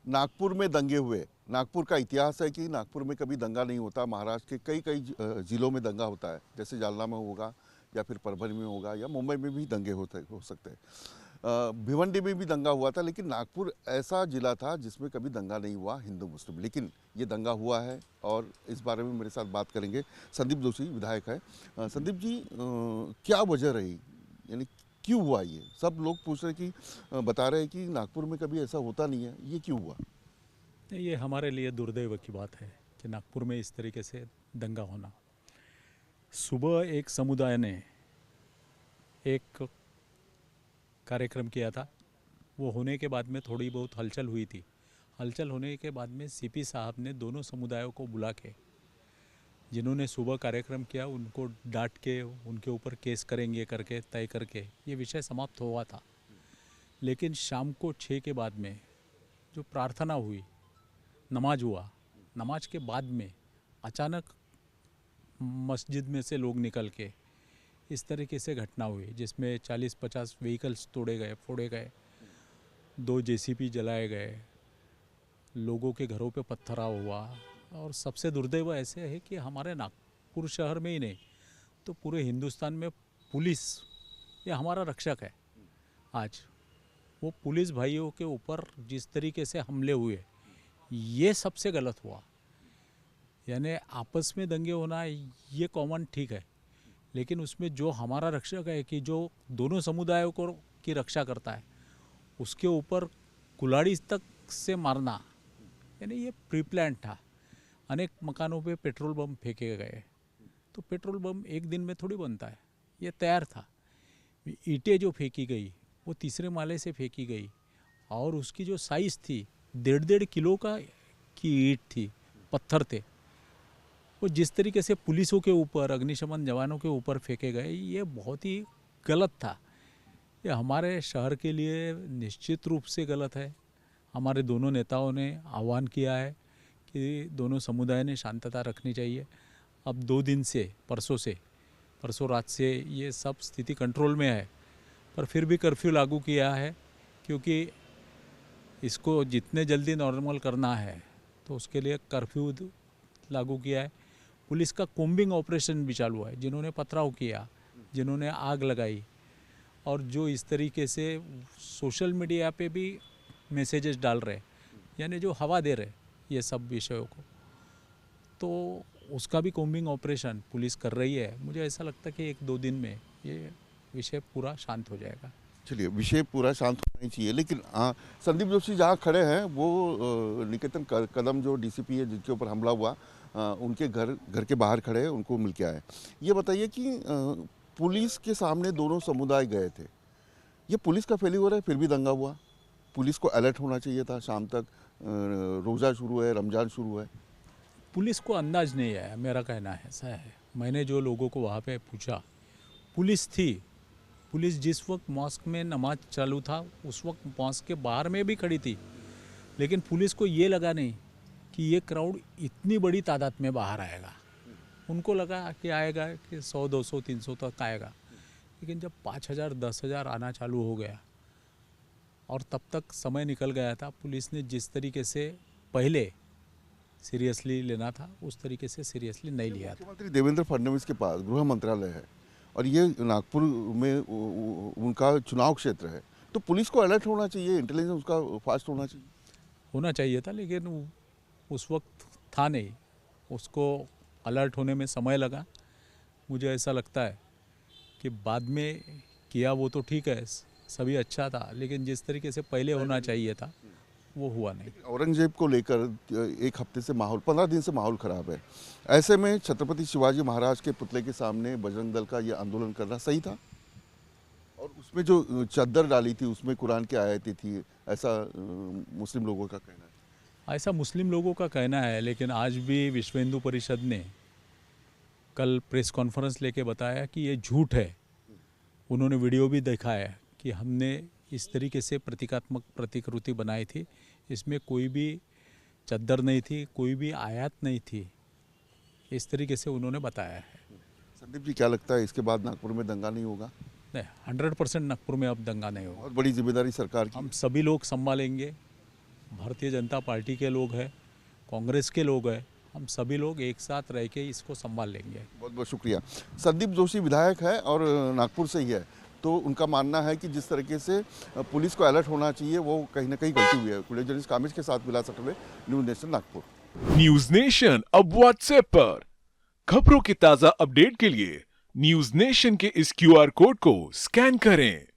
नागपुर में दंगे हुए। नागपुर का इतिहास है कि नागपुर में कभी दंगा नहीं होता। महाराष्ट्र के कई कई जिलों में दंगा होता है, जैसे जालना में होगा या फिर परभणी में होगा या मुंबई में भी दंगे हो सकते हैं। भिवंडी में भी दंगा हुआ था, लेकिन नागपुर ऐसा जिला था जिसमें कभी दंगा नहीं हुआ हिंदू मुस्लिम, लेकिन ये दंगा हुआ है। और इस बारे में मेरे साथ बात करेंगे संदीप जोशी, विधायक है। संदीप जी, क्या वजह रही, यानी क्यों हुआ ये? सब लोग पूछ रहे कि बता रहे हैं कि नागपुर में कभी ऐसा होता नहीं है, ये क्यों हुआ? ये हमारे लिए दुर्दैव की बात है कि नागपुर में इस तरीके से दंगा होना। सुबह एक समुदाय ने एक कार्यक्रम किया था। वो होने के बाद में थोड़ी बहुत हलचल हुई थी। हलचल होने के बाद में सीपी साहब ने दोनों समुदायों को बुला के, जिन्होंने सुबह कार्यक्रम किया उनको डांट के उनके ऊपर केस करेंगे करके तय करके ये विषय समाप्त हुआ था। लेकिन शाम को 6 के बाद में जो प्रार्थना हुई, नमाज हुआ, नमाज के बाद में अचानक मस्जिद में से लोग निकल के इस तरीके से घटना हुई, जिसमें 40-50 व्हीकल्स तोड़े गए, फोड़े गए, 2 जेसीबी जलाए गए, लोगों के घरों पे पत्थराव हुआ। और सबसे दुर्दैव ऐसे है कि हमारे नागपुर शहर में ही नहीं तो पूरे हिंदुस्तान में पुलिस ये हमारा रक्षक है। आज वो पुलिस भाइयों के ऊपर जिस तरीके से हमले हुए, ये सबसे गलत हुआ। यानी आपस में दंगे होना ये कॉमन ठीक है, लेकिन उसमें जो हमारा रक्षक है कि जो दोनों समुदायों को की रक्षा करता है, उसके ऊपर कुल्हाड़ी तक से मारना, यानी ये प्री प्लान था। अनेक मकानों पे पेट्रोल बम फेंके गए। तो पेट्रोल बम एक दिन में थोड़ी बनता है, ये तैयार था। ईंटें जो फेंकी गई वो तीसरे माले से फेंकी गई और उसकी जो साइज़ थी 1.5 किलो का की ईंट थी, पत्थर थे। वो जिस तरीके से पुलिसों के ऊपर, अग्निशमन जवानों के ऊपर फेंके गए, ये बहुत ही गलत था। ये हमारे शहर के लिए निश्चित रूप से गलत है। हमारे दोनों नेताओं ने आह्वान किया है कि दोनों समुदाय ने शांतता रखनी चाहिए। अब 2 दिन से, परसों रात से ये सब स्थिति कंट्रोल में है, पर फिर भी कर्फ्यू लागू किया है, क्योंकि इसको जितने जल्दी नॉर्मल करना है तो उसके लिए कर्फ्यू लागू किया है। पुलिस का कोम्बिंग ऑपरेशन भी चालू है। जिन्होंने पथराव किया, जिन्होंने आग लगाई और जो इस तरीके से सोशल मीडिया पे भी मैसेजेस डाल रहे, यानी जो हवा दे रहे ये सब विषयों को, तो उसका भी कोम्बिंग ऑपरेशन पुलिस कर रही है। मुझे ऐसा लगता है कि 1-2 दिन में ये विषय पूरा शांत हो जाएगा। चलिए, विषय पूरा शांत होना ही चाहिए, लेकिन संदीप जोशी जहाँ खड़े हैं वो निकेतन कदम जो डीसीपी है जिनके ऊपर हमला हुआ, उनके घर के बाहर खड़े हैं, उनको मिल के आए। ये बताइए कि पुलिस के सामने दोनों समुदाय गए थे, ये पुलिस का फेल्यूर है फिर भी दंगा हुआ? पुलिस को अलर्ट होना चाहिए था, शाम तक रोज़ा शुरू है, रमज़ान शुरू है। पुलिस को अंदाज नहीं आया, मेरा कहना है ऐसा है। मैंने जो लोगों को वहाँ पे पूछा, पुलिस थी। पुलिस जिस वक्त मॉस्क में नमाज चालू था उस वक्त मॉस्क के बाहर में भी खड़ी थी, लेकिन पुलिस को ये लगा नहीं कि ये क्राउड इतनी बड़ी तादाद में बाहर आएगा। उनको लगा कि आएगा कि 100, 200, 300 तक आएगा, लेकिन जब 5,000, 10,000 आना चालू हो गया और तब तक समय निकल गया था, पुलिस ने जिस तरीके से पहले सीरियसली लेना था उस तरीके से सीरियसली नहीं लिया था। मुख्यमंत्री देवेंद्र फडणवीस के पास गृह मंत्रालय है और ये नागपुर में उनका चुनाव क्षेत्र है, तो पुलिस को अलर्ट होना चाहिए, इंटेलिजेंस उसका फास्ट होना चाहिए था, लेकिन उस वक्त था नहीं। उसको अलर्ट होने में समय लगा। मुझे ऐसा लगता है कि बाद में किया वो तो ठीक है, सभी अच्छा था, लेकिन जिस तरीके से पहले होना चाहिए था वो हुआ नहीं। औरंगजेब को लेकर 1 हफ्ते से माहौल, 15 दिन से माहौल खराब है। ऐसे में छत्रपति शिवाजी महाराज के पुतले के सामने बजरंग दल का ये आंदोलन करना सही था? और उसमें जो चद्दर डाली थी उसमें कुरान की आयतें थी, ऐसा मुस्लिम लोगों का कहना है। ऐसा मुस्लिम लोगों का कहना है, लेकिन आज भी विश्व हिंदू परिषद ने कल प्रेस कॉन्फ्रेंस लेके बताया कि ये झूठ है। उन्होंने वीडियो भी दिखाया कि हमने इस तरीके से प्रतीकात्मक प्रतिकृति बनाई थी, इसमें कोई भी चद्दर नहीं थी, कोई भी आयत नहीं थी, इस तरीके से उन्होंने बताया है। संदीप जी, क्या लगता है इसके बाद नागपुर में दंगा नहीं होगा? नहीं, 100% नागपुर में अब दंगा नहीं होगा। बहुत बड़ी जिम्मेदारी सरकार की। हम सभी लोग संभालेंगे, भारतीय जनता पार्टी के लोग हैं, कांग्रेस के लोग हैं, हम सभी लोग एक साथ रह के इसको संभाल लेंगे। बहुत बहुत शुक्रिया। संदीप जोशी विधायक है और नागपुर से ही है, तो उनका मानना है कि जिस तरीके से पुलिस को अलर्ट होना चाहिए वो कहीं ना कहीं गलती हुई है। वीडियो जर्नलिस्ट कामिश के साथ Vilas Atle, news nation Nagpur. News nation अब व्हाट्सएप पर खबरों के ताजा अपडेट के लिए न्यूज नेशन के इस क्यूआर कोड को स्कैन करें।